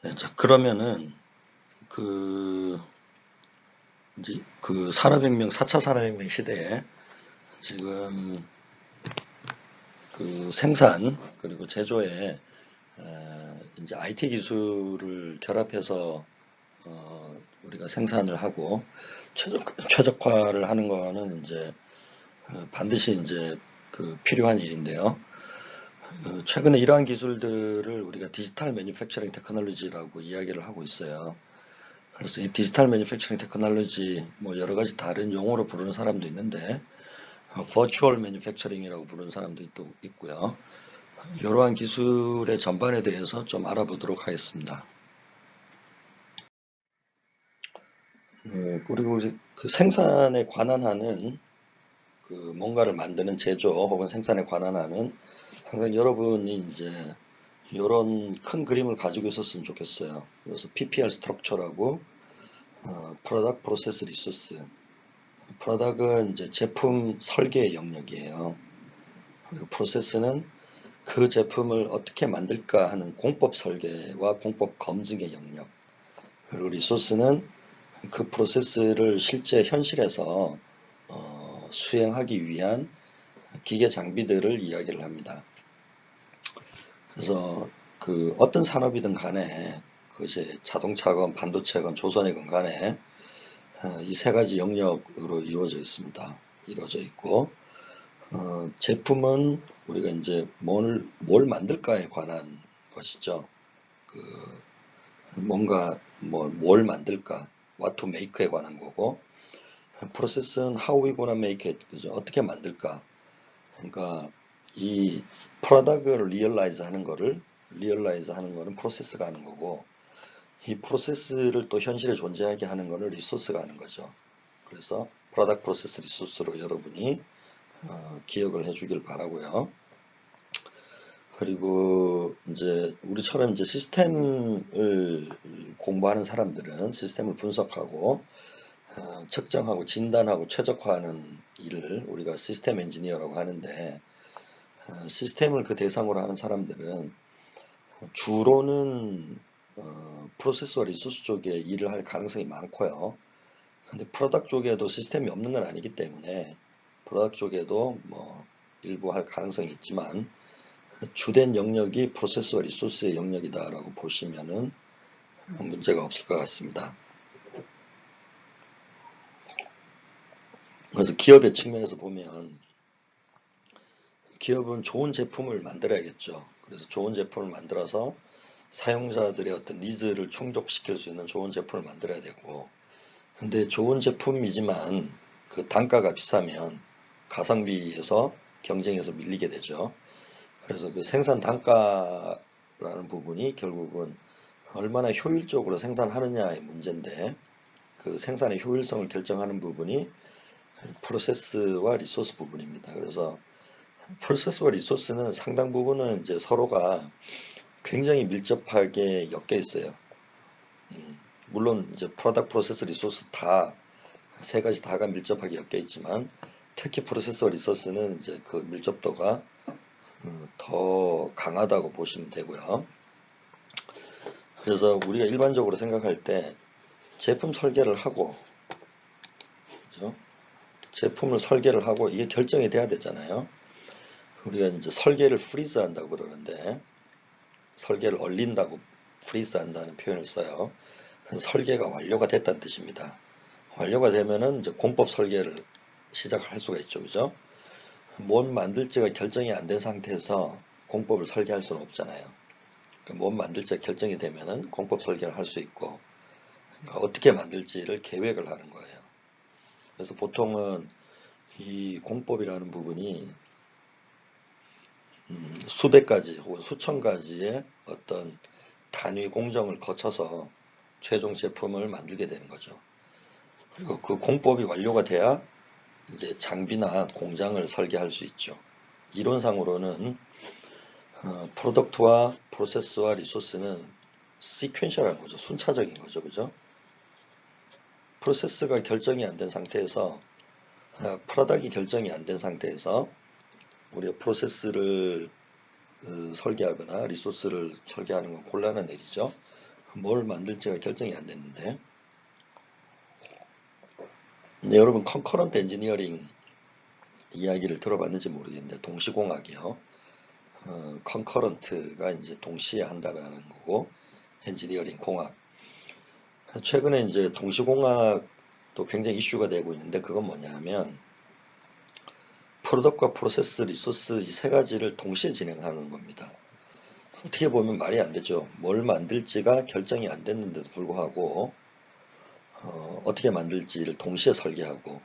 네, 자, 그러면은 그 이제 그 산업혁명 4차 산업혁명 시대에 지금 그 생산 그리고 제조에 이제 IT 기술을 결합해서 우리가 생산을 하고 최적화를 하는 거는 이제 반드시 이제 그 필요한 일인데요. 최근에 이러한 기술들을 우리가 디지털 매니팩처링 테크놀로지라고 이야기를 하고 있어요. 그래서 이 디지털 매니팩처링 테크놀로지 뭐 여러 가지 다른 용어로 부르는 사람도 있는데 버추얼 매니팩처링이라고 부르는 사람도 또 있고요. 이러한 기술의 전반에 대해서 좀 알아보도록 하겠습니다. 그리고 이제 그 생산에 관한하는 그 뭔가를 만드는 제조 혹은 생산에 관한하는 항상 여러분이 이제 이런 큰 그림을 가지고 있었으면 좋겠어요. 그래서 PPR 스트럭처라고 Product Process Resource. Product은 이제 제품 설계의 영역이에요. 그리고 Process는 그 제품을 어떻게 만들까 하는 공법 설계와 공법 검증의 영역. 그리고 Resource는 그 프로세스를 실제 현실에서 수행하기 위한 기계 장비들을 이야기를 합니다. 그래서 그 어떤 산업이든 간에 그것이 자동차건 반도체건 조선이건 간에 이 세 가지 영역으로 이루어져 있습니다. 이루어져 있고 제품은 우리가 이제 뭘 만들까에 관한 것이죠. 그 뭔가 뭘 만들까, what to make에 관한 거고, 프로세스는 how we gonna make it, 그죠? 어떻게 만들까. 그러니까 이 프로덕트를 리얼라이즈 하는 거는 프로세스가 하는 거고, 이 프로세스를 또 현실에 존재하게 하는 거는 리소스가 하는 거죠. 그래서 프로덕트 프로세스 리소스로 여러분이 기억을 해주길 바라고요. 그리고 이제 우리처럼 이제 시스템을 공부하는 사람들은 시스템을 분석하고 측정하고 진단하고 최적화하는 일을 우리가 시스템 엔지니어라고 하는데 시스템을 그 대상으로 하는 사람들은 주로는 프로세스와 리소스 쪽에 일을 할 가능성이 많고요. 근데 프로덕트 쪽에도 시스템이 없는 건 아니기 때문에 프로덕트 쪽에도 뭐 일부 할 가능성이 있지만 주된 영역이 프로세스와 리소스의 영역이다라고 보시면은 문제가 없을 것 같습니다. 그래서 기업의 측면에서 보면 기업은 좋은 제품을 만들어야겠죠. 그래서 좋은 제품을 만들어서 사용자들의 어떤 니즈를 충족시킬 수 있는 좋은 제품을 만들어야 되고, 근데 좋은 제품이지만 그 단가가 비싸면 가성비에서 경쟁에서 밀리게 되죠. 그래서 그 생산 단가라는 부분이 결국은 얼마나 효율적으로 생산하느냐의 문제인데, 그 생산의 효율성을 결정하는 부분이 프로세스와 리소스 부분입니다. 그래서 프로세스와 리소스는 상당 부분은 이제 서로가 굉장히 밀접하게 엮여 있어요. 물론 이제 프로덕트 프로세스 리소스 다 세 가지 다가 밀접하게 엮여 있지만 특히 프로세스와 리소스는 이제 그 밀접도가 더 강하다고 보시면 되고요. 그래서 우리가 일반적으로 생각할 때 제품 설계를 하고, 그죠? 제품을 설계를 하고 이게 결정이 돼야 되잖아요. 우리가 이제 설계를 프리즈 한다고 그러는데 설계를 얼린다고 프리즈 한다는 표현을 써요. 그래서 설계가 완료가 됐다는 뜻입니다. 완료가 되면은 이제 공법 설계를 시작할 수가 있죠. 그죠? 뭘 만들지가 결정이 안 된 상태에서 공법을 설계할 수는 없잖아요. 그러니까 뭘 만들지가 결정이 되면은 공법 설계를 할 수 있고, 그러니까 어떻게 만들지를 계획을 하는 거예요. 그래서 보통은 이 공법이라는 부분이 수백 가지 혹은 수천 가지의 어떤 단위 공정을 거쳐서 최종 제품을 만들게 되는 거죠. 그리고 그 공법이 완료가 돼야 이제 장비나 공장을 설계할 수 있죠. 이론상으로는 프로덕트와 프로세스와 리소스는 시퀀셜한 거죠. 순차적인 거죠. 그죠? 프로세스가 결정이 안 된 상태에서 프로덕트이 결정이 안 된 상태에서 우리가 프로세스를 설계하거나 리소스를 설계하는 건 곤란한 일이죠. 뭘 만들지가 결정이 안 됐는데. 네, 여러분 컨커런트 엔지니어링 이야기를 들어봤는지 모르겠는데 동시공학이요. 컨커런트가 이제 동시에 한다라는 거고 엔지니어링 공학. 최근에 이제 동시공학도 굉장히 이슈가 되고 있는데 그건 뭐냐 하면 프로덕트과 프로세스, 리소스 이 세 가지를 동시에 진행하는 겁니다. 어떻게 보면 말이 안 되죠. 뭘 만들지가 결정이 안 됐는데도 불구하고 어떻게 만들지를 동시에 설계하고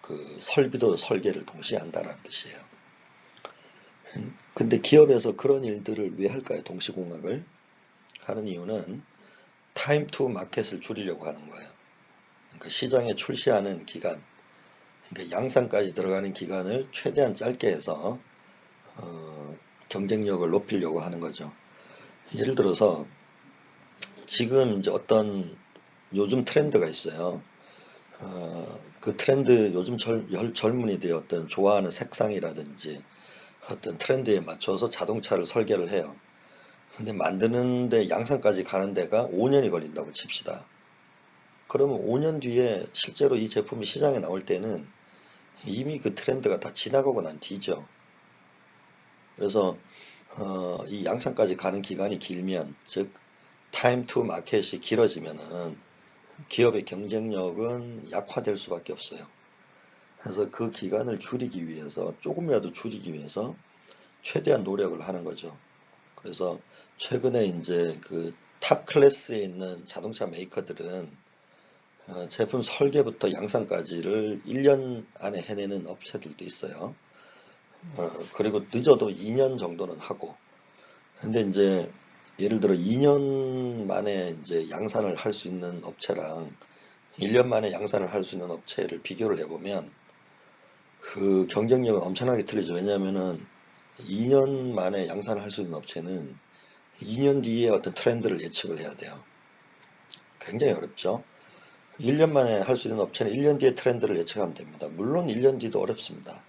그 설비도 설계를 동시에 한다는 뜻이에요. 근데 기업에서 그런 일들을 왜 할까요? 동시공학을 하는 이유는 타임 투 마켓을 줄이려고 하는 거예요. 그러니까 시장에 출시하는 기간, 그러니까 양산까지 들어가는 기간을 최대한 짧게 해서 경쟁력을 높이려고 하는 거죠. 예를 들어서 지금 이제 어떤 요즘 트렌드가 있어요. 그 트렌드 요즘 젊은이들이 어떤 좋아하는 색상이라든지 어떤 트렌드에 맞춰서 자동차를 설계를 해요. 근데 만드는데 양산까지 가는 데가 5년이 걸린다고 칩시다. 그러면 5년 뒤에 실제로 이 제품이 시장에 나올 때는 이미 그 트렌드가 다 지나가고 난 뒤죠. 그래서 이 양산까지 가는 기간이 길면, 즉 타임 투 마켓이 길어지면은 기업의 경쟁력은 약화될 수밖에 없어요. 그래서 그 기간을 줄이기 위해서, 조금이라도 줄이기 위해서 최대한 노력을 하는 거죠. 그래서 최근에 이제 그 탑 클래스에 있는 자동차 메이커들은 제품 설계부터 양산까지를 1년 안에 해내는 업체들도 있어요. 그리고 늦어도 2년 정도는 하고. 근데 이제 예를 들어 2년 만에 이제 양산을 할 수 있는 업체랑 1년 만에 양산을 할 수 있는 업체를 비교를 해보면 그 경쟁력은 엄청나게 틀리죠. 왜냐하면은 2년 만에 양산을 할 수 있는 업체는 2년 뒤에 어떤 트렌드를 예측을 해야 돼요. 굉장히 어렵죠. 1년 만에 할 수 있는 업체는 1년 뒤에 트렌드를 예측하면 됩니다. 물론 1년 뒤도 어렵습니다.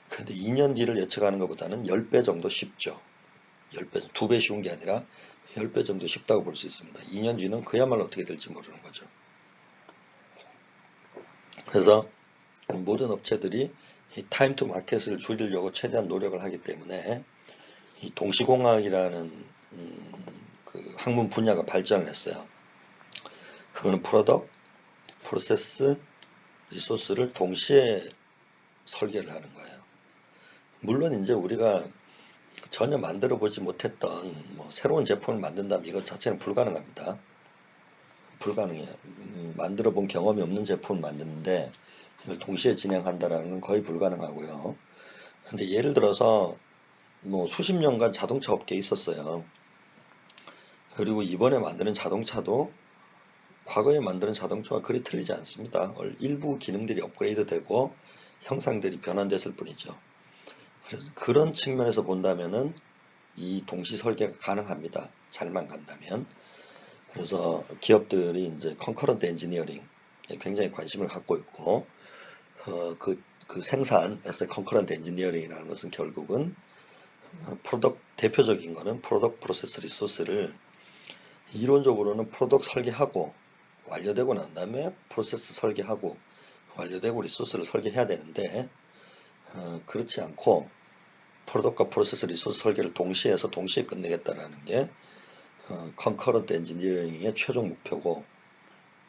근데 2년 뒤를 예측하는 것보다는 10배 정도 쉽죠. 10배, 2배 쉬운 게 아니라 10배 정도 쉽다고 볼 수 있습니다. 2년 뒤는 그야말로 어떻게 될지 모르는 거죠. 그래서 모든 업체들이 이 타임 투 마켓을 줄이려고 최대한 노력을 하기 때문에 이 동시공학이라는 그 학문 분야가 발전을 했어요. 그거는 프로덕트, 프로세스, 리소스를 동시에 설계를 하는 거예요. 물론 이제 우리가 전혀 만들어 보지 못했던 뭐 새로운 제품을 만든다면 이것 자체는 불가능합니다. 불가능해요. 만들어 본 경험이 없는 제품을 만드는데 이걸 동시에 진행한다는 건 거의 불가능하고요. 근데 예를 들어서 뭐 수십 년간 자동차 업계에 있었어요. 그리고 이번에 만드는 자동차도 과거에 만드는 자동차와 그리 틀리지 않습니다. 일부 기능들이 업그레이드 되고 형상들이 변환됐을 뿐이죠. 그래서 그런 측면에서 본다면은 이 동시 설계가 가능합니다. 잘만 간다면. 그래서 기업들이 이제 컨커런트 엔지니어링에 굉장히 관심을 갖고 있고, 그 생산에서 컨커런트 엔지니어링이라는 것은 결국은 대표적인 거는 프로덕트 프로세스 리소스를 이론적으로는 프로덕트 설계하고 완료되고 난 다음에 프로세스 설계하고 완료되고 리소스를 설계해야 되는데 그렇지 않고 프로덕트과 프로세스 리소스 설계를 동시에 해서 동시에 끝내겠다라는 게 컨커런트 엔지니어링의 최종 목표고,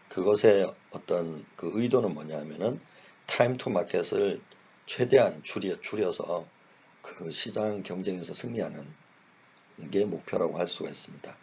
그것의 어떤 그 의도는 뭐냐 하면은 타임 투 마켓을 최대한 줄여서 그 시장 경쟁에서 승리하는 게 목표라고 할 수가 있습니다.